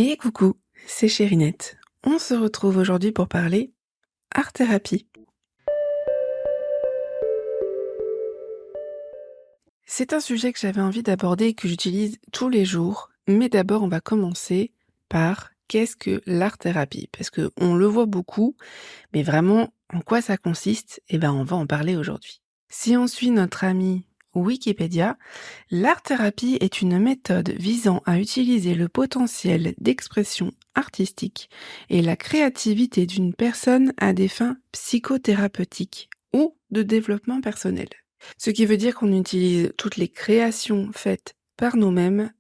Et coucou, c'est Chérinette. On se retrouve aujourd'hui pour parler art-thérapie. C'est un sujet que j'avais envie d'aborder et que j'utilise tous les jours. Mais d'abord, on va commencer par qu'est-ce que l'art-thérapie? Parce qu'on le voit beaucoup, mais vraiment, en quoi ça consiste? On va en parler aujourd'hui. Si on suit notre ami Wikipédia, l'art-thérapie est une méthode visant à utiliser le potentiel d'expression artistique et la créativité d'une personne à des fins psychothérapeutiques ou de développement personnel. Ce qui veut dire qu'on utilise toutes les créations faites par nous-mêmes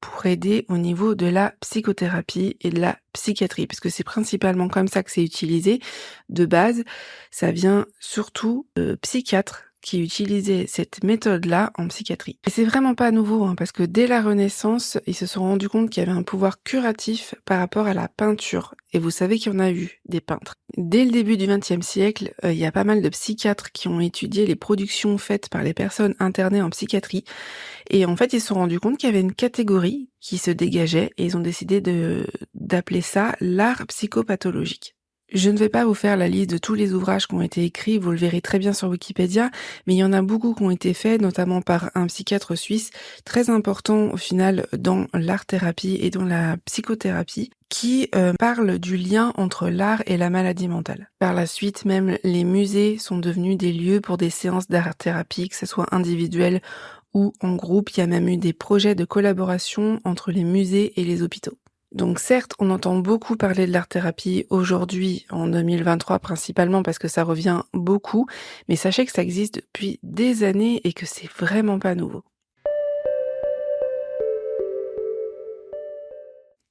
pour aider au niveau de la psychothérapie et de la psychiatrie, parce que c'est principalement comme ça que c'est utilisé. De base, ça vient surtout de psychiatres qui utilisaient cette méthode-là en psychiatrie. Et c'est vraiment pas nouveau, parce que dès la Renaissance, ils se sont rendus compte qu'il y avait un pouvoir curatif par rapport à la peinture. Et vous savez qu'il y en a eu des peintres. Dès le début du XXe siècle, il y a pas mal de psychiatres qui ont étudié les productions faites par les personnes internées en psychiatrie. Et en fait, ils se sont rendus compte qu'il y avait une catégorie qui se dégageait et ils ont décidé d'appeler ça l'art psychopathologique. Je ne vais pas vous faire la liste de tous les ouvrages qui ont été écrits, vous le verrez très bien sur Wikipédia, mais il y en a beaucoup qui ont été faits, notamment par un psychiatre suisse, très important au final dans l'art-thérapie et dans la psychothérapie, qui parle du lien entre l'art et la maladie mentale. Par la suite, même les musées sont devenus des lieux pour des séances d'art-thérapie, que ce soit individuelles ou en groupe. Il y a même eu des projets de collaboration entre les musées et les hôpitaux. Donc certes, on entend beaucoup parler de l'art-thérapie aujourd'hui, en 2023 principalement, parce que ça revient beaucoup, mais sachez que ça existe depuis des années et que c'est vraiment pas nouveau.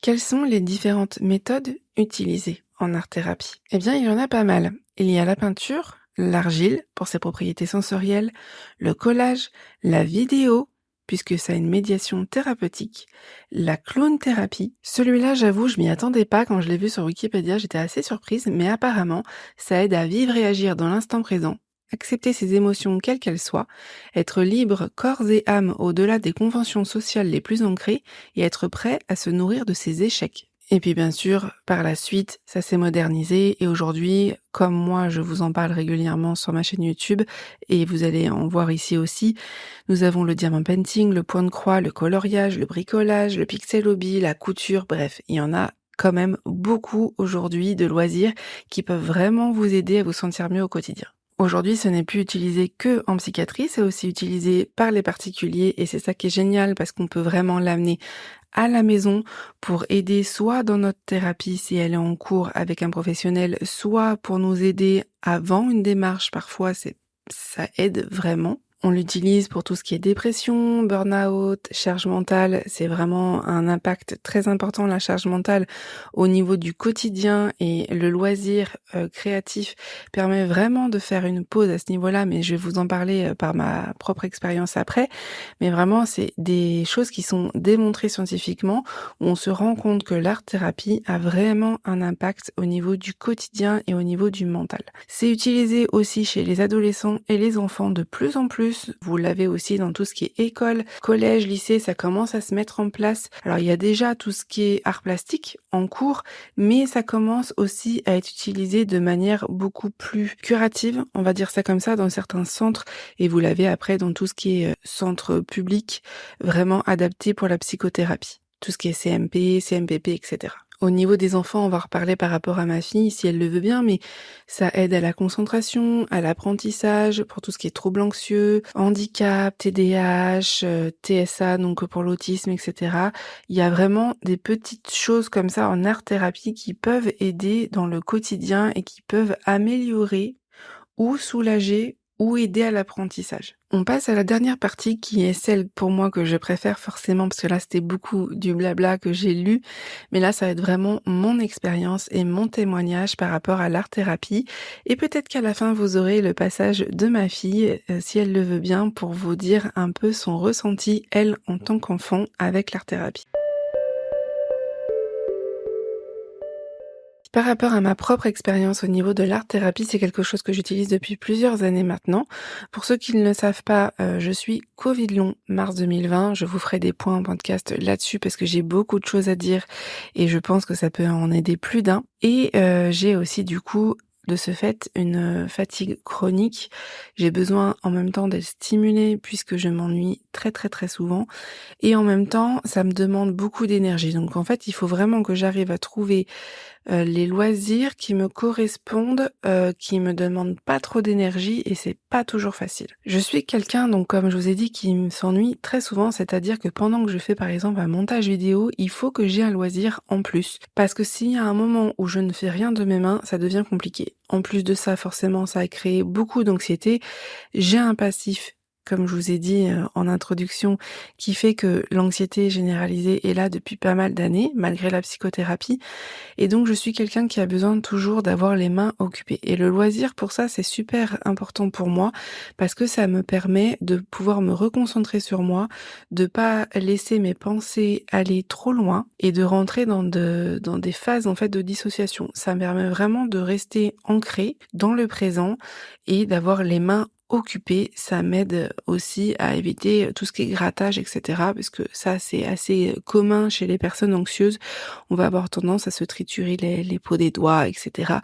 Quelles sont les différentes méthodes utilisées en art-thérapie? Eh bien, il y en a pas mal. Il y a la peinture, l'argile pour ses propriétés sensorielles, le collage, la vidéo, puisque ça a une médiation thérapeutique, la clown-thérapie. Celui-là, j'avoue, je m'y attendais pas quand je l'ai vu sur Wikipédia, j'étais assez surprise, mais apparemment, ça aide à vivre et agir dans l'instant présent, accepter ses émotions quelles qu'elles soient, être libre corps et âme au-delà des conventions sociales les plus ancrées et être prêt à se nourrir de ses échecs. Et puis bien sûr, par la suite, ça s'est modernisé et aujourd'hui, comme moi je vous en parle régulièrement sur ma chaîne YouTube et vous allez en voir ici aussi, nous avons le diamant painting, le point de croix, le coloriage, le bricolage, le pixel hobby, la couture, bref, il y en a quand même beaucoup aujourd'hui de loisirs qui peuvent vraiment vous aider à vous sentir mieux au quotidien. Aujourd'hui, ce n'est plus utilisé que en psychiatrie, c'est aussi utilisé par les particuliers et c'est ça qui est génial parce qu'on peut vraiment l'amener à la maison pour aider soit dans notre thérapie si elle est en cours avec un professionnel, soit pour nous aider avant une démarche. Parfois, ça aide vraiment. On l'utilise pour tout ce qui est dépression, burn-out, charge mentale. C'est vraiment un impact très important, la charge mentale, au niveau du quotidien et le loisir créatif permet vraiment de faire une pause à ce niveau-là, mais je vais vous en parler par ma propre expérience après. Mais vraiment, c'est des choses qui sont démontrées scientifiquement, où on se rend compte que l'art-thérapie a vraiment un impact au niveau du quotidien et au niveau du mental. C'est utilisé aussi chez les adolescents et les enfants de plus en plus. Vous l'avez aussi dans tout ce qui est école, collège, lycée, ça commence à se mettre en place. Alors il y a déjà tout ce qui est art plastique en cours, mais ça commence aussi à être utilisé de manière beaucoup plus curative, on va dire ça comme ça, dans certains centres, et vous l'avez après dans tout ce qui est centre public, vraiment adapté pour la psychothérapie. Tout ce qui est CMP, CMPP, etc. Au niveau des enfants, on va reparler par rapport à ma fille, si elle le veut bien, mais ça aide à la concentration, à l'apprentissage, pour tout ce qui est troubles anxieux, handicap, TDAH, TSA, donc pour l'autisme, etc. Il y a vraiment des petites choses comme ça en art-thérapie qui peuvent aider dans le quotidien et qui peuvent améliorer ou soulager ou aider à l'apprentissage. On passe à la dernière partie qui est celle pour moi que je préfère forcément parce que là c'était beaucoup du blabla que j'ai lu, mais là ça va être vraiment mon expérience et mon témoignage par rapport à l'art-thérapie et peut-être qu'à la fin vous aurez le passage de ma fille si elle le veut bien pour vous dire un peu son ressenti elle en tant qu'enfant avec l'art-thérapie. Par rapport à ma propre expérience au niveau de l'art-thérapie, c'est quelque chose que j'utilise depuis plusieurs années maintenant. Pour ceux qui ne le savent pas, je suis covid long mars 2020. Je vous ferai des points en podcast là-dessus parce que j'ai beaucoup de choses à dire et je pense que ça peut en aider plus d'un. Et j'ai aussi du coup, de ce fait, une fatigue chronique. J'ai besoin en même temps d'être stimulée puisque je m'ennuie très, très, très souvent et en même temps, ça me demande beaucoup d'énergie. Donc en fait, il faut vraiment que j'arrive à trouver les loisirs qui me correspondent, qui me demandent pas trop d'énergie et c'est pas toujours facile. Je suis quelqu'un donc comme je vous ai dit s'ennuie très souvent, c'est-à-dire que pendant que je fais par exemple un montage vidéo, il faut que j'ai un loisir en plus. Parce que s'il y a un moment où je ne fais rien de mes mains, ça devient compliqué. En plus de ça, forcément, ça a créé beaucoup d'anxiété. J'ai un passif, comme je vous ai dit, en introduction, qui fait que l'anxiété généralisée est là depuis pas mal d'années, malgré la psychothérapie. Et donc je suis quelqu'un qui a besoin toujours d'avoir les mains occupées. Et le loisir pour ça, c'est super important pour moi parce que ça me permet de pouvoir me reconcentrer sur moi, de pas laisser mes pensées aller trop loin et de rentrer dans des phases en fait de dissociation. Ça me permet vraiment de rester ancré dans le présent et d'avoir les mains occupées. Ça m'aide aussi à éviter tout ce qui est grattage, etc. Parce que ça, c'est assez commun chez les personnes anxieuses. On va avoir tendance à se triturer les peaux des doigts, etc.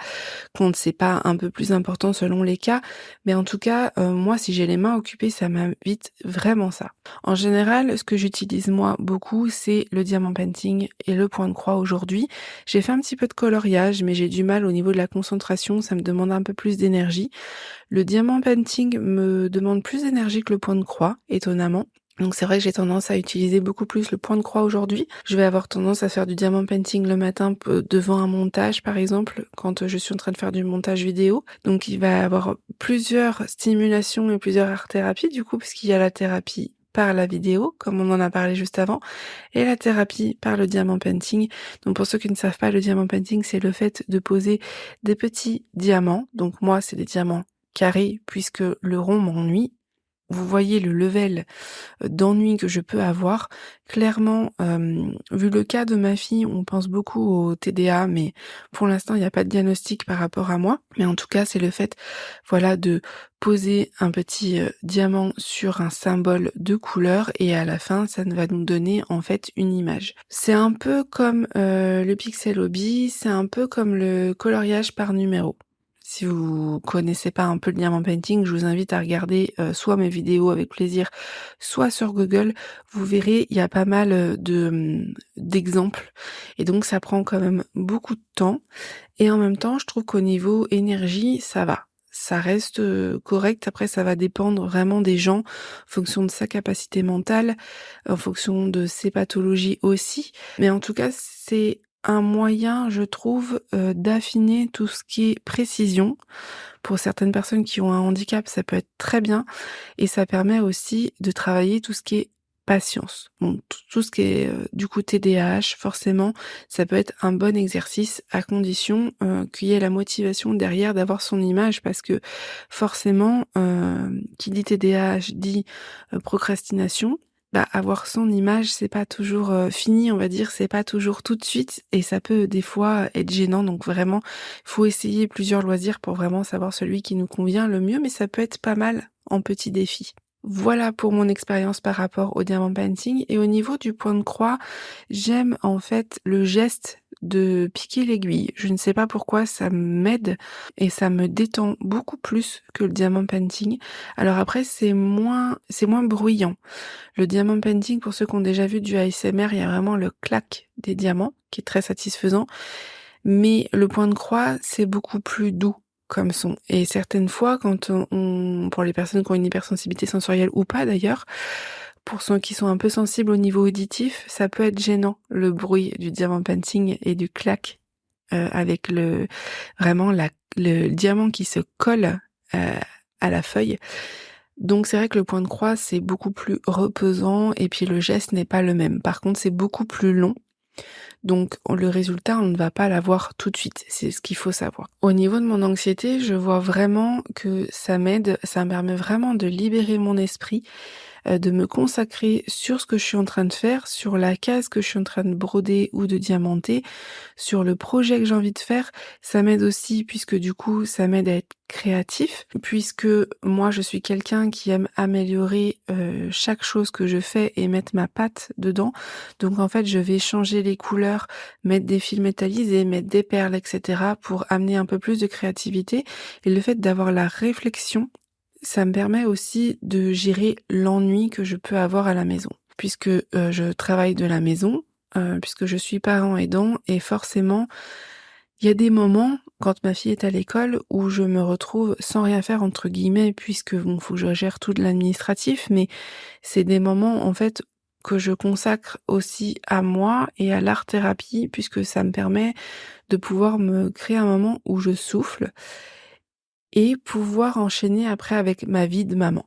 Compte, c'est pas un peu plus important selon les cas, mais en tout cas, moi, si j'ai les mains occupées, ça m'invite vraiment ça. En général, ce que j'utilise moi beaucoup, c'est le diamant painting et le point de croix aujourd'hui. J'ai fait un petit peu de coloriage, mais j'ai du mal au niveau de la concentration, ça me demande un peu plus d'énergie. Le diamant painting me demande plus d'énergie que le point de croix, étonnamment. Donc c'est vrai que j'ai tendance à utiliser beaucoup plus le point de croix aujourd'hui. Je vais avoir tendance à faire du diamant painting le matin devant un montage par exemple, quand je suis en train de faire du montage vidéo. Donc il va y avoir plusieurs stimulations et plusieurs art-thérapies du coup, puisqu'il y a la thérapie par la vidéo, comme on en a parlé juste avant, et la thérapie par le diamant painting. Donc pour ceux qui ne savent pas, le diamant painting, c'est le fait de poser des petits diamants. Donc moi, c'est des diamants carrés puisque le rond m'ennuie. Vous voyez le level d'ennui que je peux avoir. Clairement, vu le cas de ma fille, on pense beaucoup au TDA, mais pour l'instant, il n'y a pas de diagnostic par rapport à moi. Mais en tout cas, c'est le fait, voilà, de poser un petit diamant sur un symbole de couleur et à la fin, ça va nous donner en fait une image. C'est un peu comme le pixel hobby, c'est un peu comme le coloriage par numéro. Si vous connaissez pas un peu le diamant painting, je vous invite à regarder soit mes vidéos avec plaisir, soit sur Google. Vous verrez, il y a pas mal d'exemples. Et donc, ça prend quand même beaucoup de temps. Et en même temps, je trouve qu'au niveau énergie, ça va. Ça reste correct. Après, ça va dépendre vraiment des gens, en fonction de sa capacité mentale, en fonction de ses pathologies aussi. Mais en tout cas, c'est un moyen, je trouve, d'affiner tout ce qui est précision. Pour certaines personnes qui ont un handicap, ça peut être très bien et ça permet aussi de travailler tout ce qui est patience. Bon, tout ce qui est, du coup TDAH, forcément, ça peut être un bon exercice à condition, qu'il y ait la motivation derrière d'avoir son image parce que forcément, qui dit TDAH dit, procrastination. Bah, avoir son image, c'est pas toujours, fini, on va dire, c'est pas toujours tout de suite et ça peut des fois être gênant. Donc vraiment, faut essayer plusieurs loisirs pour vraiment savoir celui qui nous convient le mieux, mais ça peut être pas mal en petit défi. Voilà pour mon expérience par rapport au diamant painting et au niveau du point de croix, j'aime en fait le geste de piquer l'aiguille. Je ne sais pas pourquoi ça m'aide et ça me détend beaucoup plus que le diamant painting. Alors après c'est moins bruyant. Le diamant painting, pour ceux qui ont déjà vu du ASMR, il y a vraiment le clac des diamants qui est très satisfaisant. Mais le point de croix, c'est beaucoup plus doux comme son. Et certaines fois, quand pour les personnes qui ont une hypersensibilité sensorielle ou pas d'ailleurs, pour ceux qui sont un peu sensibles au niveau auditif, ça peut être gênant, le bruit du diamant painting et du clac, avec vraiment le diamant qui se colle, heu, à la feuille. Donc c'est vrai que le point de croix, c'est beaucoup plus reposant et puis le geste n'est pas le même. Par contre, c'est beaucoup plus long. Donc le résultat, on ne va pas l'avoir tout de suite. C'est ce qu'il faut savoir. Au niveau de mon anxiété, je vois vraiment que ça m'aide, ça me permet vraiment de libérer mon esprit. de me consacrer sur ce que je suis en train de faire, sur la case que je suis en train de broder ou de diamanter, sur le projet que j'ai envie de faire. Ça m'aide aussi puisque du coup, ça m'aide à être créatif, puisque moi je suis quelqu'un qui aime améliorer, chaque chose que je fais et mettre ma patte dedans. Donc en fait, je vais changer les couleurs, mettre des fils métallisés, mettre des perles et cetera pour amener un peu plus de créativité et le fait d'avoir la réflexion, ça me permet aussi de gérer l'ennui que je peux avoir à la maison. Puisque, je travaille de la maison, puisque je suis parent aidant et forcément, il y a des moments, quand ma fille est à l'école, où je me retrouve «sans rien faire» entre guillemets, puisque bon, faut que je gère tout de l'administratif, mais c'est des moments, en fait, que je consacre aussi à moi et à l'art-thérapie, puisque ça me permet de pouvoir me créer un moment où je souffle et pouvoir enchaîner après avec ma vie de maman.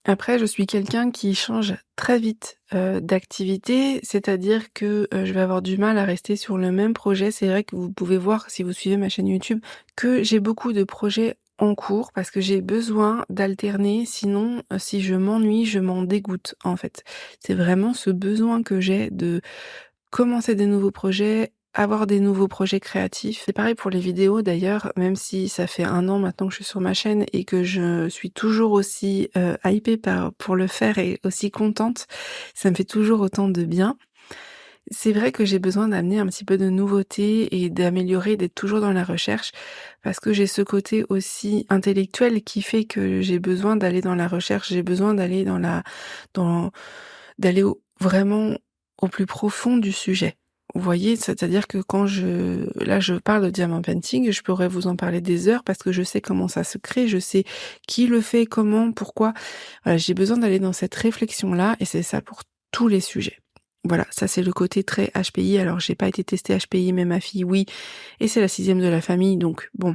Après, je suis quelqu'un qui change très vite, d'activité, c'est-à-dire que, je vais avoir du mal à rester sur le même projet. C'est vrai que vous pouvez voir, si vous suivez ma chaîne YouTube, que j'ai beaucoup de projets en cours parce que j'ai besoin d'alterner, sinon, si je m'ennuie, je m'en dégoûte, en fait. C'est vraiment ce besoin que j'ai de commencer des nouveaux projets, avoir des nouveaux projets créatifs. C'est pareil pour les vidéos d'ailleurs, même si ça fait 1 an maintenant que je suis sur ma chaîne et que je suis toujours aussi, hypée pour le faire et aussi contente, ça me fait toujours autant de bien. C'est vrai que j'ai besoin d'amener un petit peu de nouveauté et d'améliorer, d'être toujours dans la recherche parce que j'ai ce côté aussi intellectuel qui fait que j'ai besoin d'aller dans la recherche, j'ai besoin d'aller dans d'aller vraiment au plus profond du sujet. Vous voyez? C'est-à-dire que quand je parle de diamant painting, je pourrais vous en parler des heures parce que je sais comment ça se crée, je sais qui le fait, comment, pourquoi. Voilà, j'ai besoin d'aller dans cette réflexion-là et c'est ça pour tous les sujets. Voilà, ça c'est le côté très HPI. Alors j'ai pas été testée HPI, mais ma fille oui, et c'est la 6e de la famille, donc bon,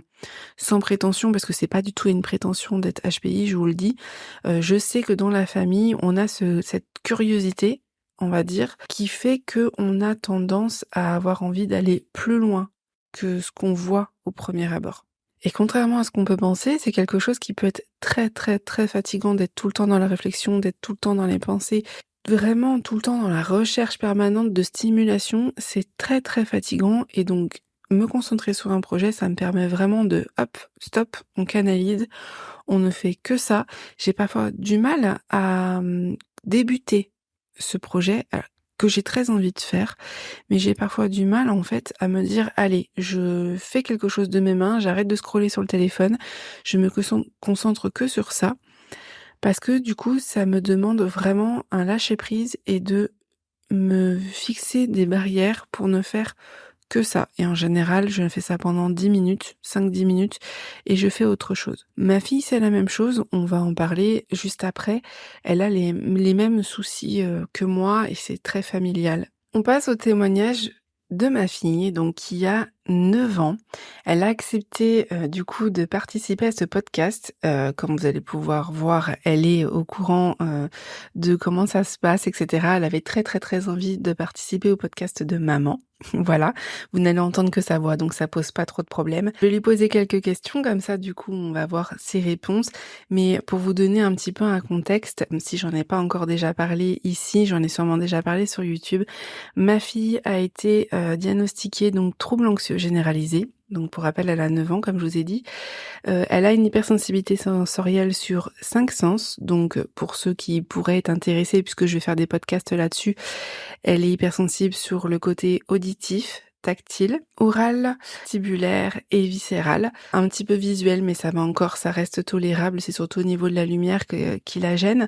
sans prétention, parce que c'est pas du tout une prétention d'être HPI, je vous le dis. Je sais que dans la famille, on a cette curiosité, on va dire, qui fait que on a tendance à avoir envie d'aller plus loin que ce qu'on voit au premier abord. Et contrairement à ce qu'on peut penser, c'est quelque chose qui peut être très, très, très fatigant d'être tout le temps dans la réflexion, d'être tout le temps dans les pensées, vraiment tout le temps dans la recherche permanente de stimulation. C'est très, très fatigant et donc me concentrer sur un projet, ça me permet vraiment de hop, stop, on canalise, on ne fait que ça. J'ai parfois du mal à, débuter ce projet, que j'ai très envie de faire, mais j'ai parfois du mal, en fait, à me dire: «Allez, je fais quelque chose de mes mains, j'arrête de scroller sur le téléphone, je me concentre que sur ça». Parce que du coup, ça me demande vraiment un lâcher prise et de me fixer des barrières pour ne faire que ça. Et en général, je fais ça pendant 10 minutes, 5-10 minutes, et je fais autre chose. Ma fille, c'est la même chose, on va en parler juste après. Elle a les mêmes soucis que moi et c'est très familial. On passe au témoignage de ma fille, donc qui a 9 ans. Elle a accepté du coup de participer à ce podcast. Comme vous allez pouvoir voir, elle est au courant de comment ça se passe, etc. Elle avait très très très envie de participer au podcast de maman. Voilà, vous n'allez entendre que sa voix, donc ça pose pas trop de problèmes. Je vais lui poser quelques questions, comme ça du coup on va voir ses réponses. Mais pour vous donner un petit peu un contexte, même si j'en ai pas encore déjà parlé ici, j'en ai sûrement déjà parlé sur YouTube, ma fille a été diagnostiquée donc trouble anxieux généralisé. Donc pour rappel, elle a 9 ans comme je vous ai dit. Elle a une hypersensibilité sensorielle sur 5 sens, donc pour ceux qui pourraient être intéressés, puisque je vais faire des podcasts là-dessus, elle est hypersensible sur le côté auditif, tactile, oral, tibulaire et viscéral. Un petit peu visuel, mais ça va encore, ça reste tolérable, c'est surtout au niveau de la lumière qui la gêne.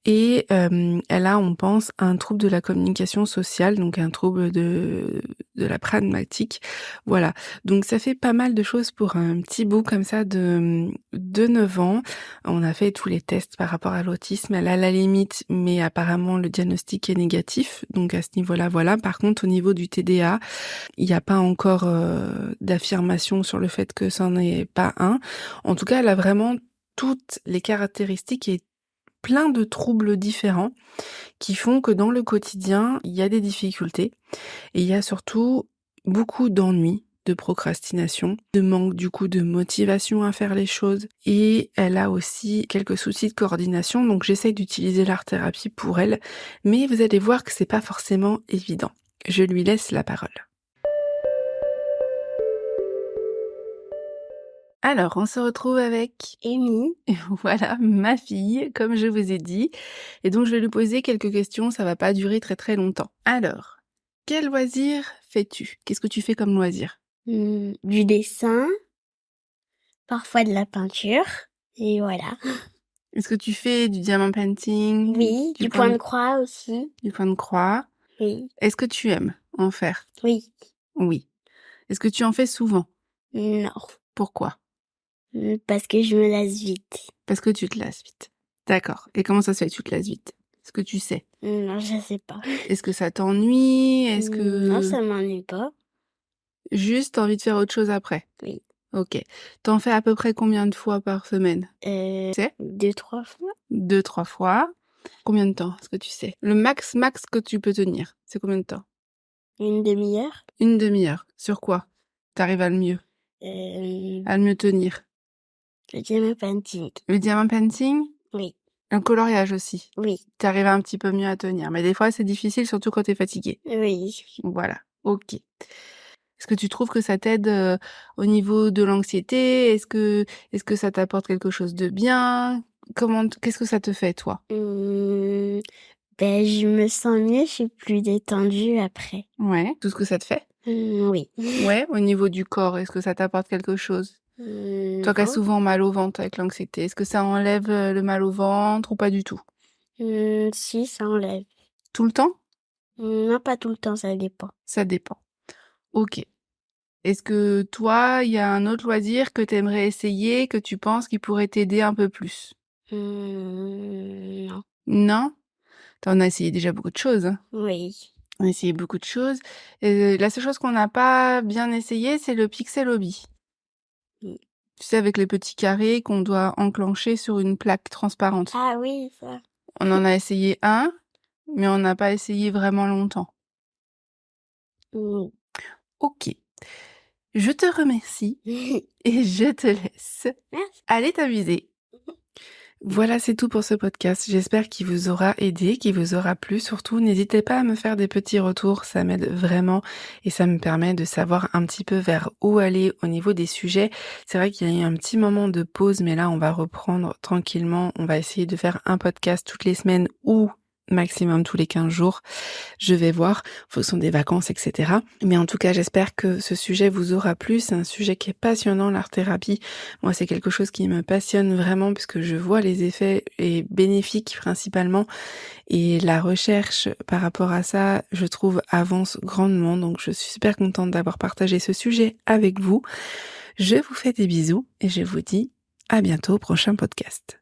Et elle a, on pense, un trouble de la communication sociale, donc un trouble de la pragmatique. Voilà, donc ça fait pas mal de choses pour un petit bout comme ça de 9 ans. On a fait tous les tests par rapport à l'autisme, elle a la limite, mais apparemment le diagnostic est négatif, donc à ce niveau-là, voilà. Par contre, au niveau du TDA, il n'y a pas encore, d'affirmation sur le fait que c'en est pas un. En tout cas, elle a vraiment toutes les caractéristiques et plein de troubles différents qui font que dans le quotidien, il y a des difficultés et il y a surtout beaucoup d'ennuis de procrastination, de manque du coup de motivation à faire les choses et elle a aussi quelques soucis de coordination, donc j'essaye d'utiliser l'art-thérapie pour elle, mais vous allez voir que c'est pas forcément évident. Je lui laisse la parole. Alors, on se retrouve avec Amy. voilà, ma fille, comme je vous ai dit. Et donc, je vais lui poser quelques questions, ça va pas durer très très longtemps. Alors, quel loisir fais-tu? Qu'est-ce que tu fais comme loisir? Du dessin, parfois de la peinture, et voilà. Est-ce que tu fais du diamant painting? Oui, du point de croix aussi. Du point de croix? Oui, Est-ce que tu aimes en faire? oui, Oui. Est-ce que tu en fais souvent? non, Pourquoi? parce que je me lasse vite. Parce que tu te lasses vite. D'accord. Et comment ça se fait que tu te lasses vite? Est-ce que tu sais? Non, je sais pas. Est-ce que ça t'ennuie? Est-ce Non, que ça m'ennuie pas. juste t'as envie de faire autre chose après? Oui. OK. T'en fais à peu près combien de fois par semaine? sais? 2-3 fois. 2-3 fois. Combien de temps? Est-ce que tu sais? Le max que tu peux tenir, c'est combien de temps? Une demi-heure. 1/2 heure. Sur quoi? T'arrives à le mieux tenir? Le diamant painting. Le diamant painting? Oui, Le coloriage aussi? oui, T'arrives un petit peu mieux à tenir, mais des fois c'est difficile, surtout quand t'es fatigué. oui. Voilà, OK. Est-ce que tu trouves que ça t'aide, au niveau de l'anxiété? Est-ce que ça t'apporte quelque chose de bien? Qu'est-ce que ça te fait, toi? Je me sens mieux, je suis plus détendue après. Ouais. Tout ce que ça te fait? Oui. Ouais, au niveau du corps, est-ce que ça t'apporte quelque chose? Toi qui as Non. souvent mal au ventre avec l'anxiété, est-ce que ça enlève, le mal au ventre ou pas du tout? Si, ça enlève. Tout le temps? Non, pas tout le temps, ça dépend. Ça dépend. OK. Est-ce que toi, il y a un autre loisir que tu aimerais essayer, que tu penses qui pourrait t'aider un peu plus? Non. Non? Tu as essayé déjà beaucoup de choses, hein? Oui. On a essayé beaucoup de choses. La seule chose qu'on n'a pas bien essayé, c'est le pixel hobby. Mmh. Tu sais, avec les petits carrés qu'on doit enclencher sur une plaque transparente. Ah oui, ça. On en a essayé un, mais on n'a pas essayé vraiment longtemps. Mmh. OK. Je te remercie et je te laisse Merci. aller t'amuser. Voilà, c'est tout pour ce podcast. J'espère qu'il vous aura aidé, qu'il vous aura plu. Surtout, n'hésitez pas à me faire des petits retours, ça m'aide vraiment et ça me permet de savoir un petit peu vers où aller au niveau des sujets. C'est vrai qu'il y a eu un petit moment de pause, mais là, on va reprendre tranquillement. On va essayer de faire un podcast toutes les semaines ou maximum tous les 15 jours. Je vais voir, en fonction des vacances, etc. Mais en tout cas, j'espère que ce sujet vous aura plu. C'est un sujet qui est passionnant, l'art-thérapie. Moi, c'est quelque chose qui me passionne vraiment puisque je vois les effets et bénéfiques principalement. Et la recherche par rapport à ça, je trouve, avance grandement. Donc, je suis super contente d'avoir partagé ce sujet avec vous. Je vous fais des bisous et je vous dis à bientôt au prochain podcast.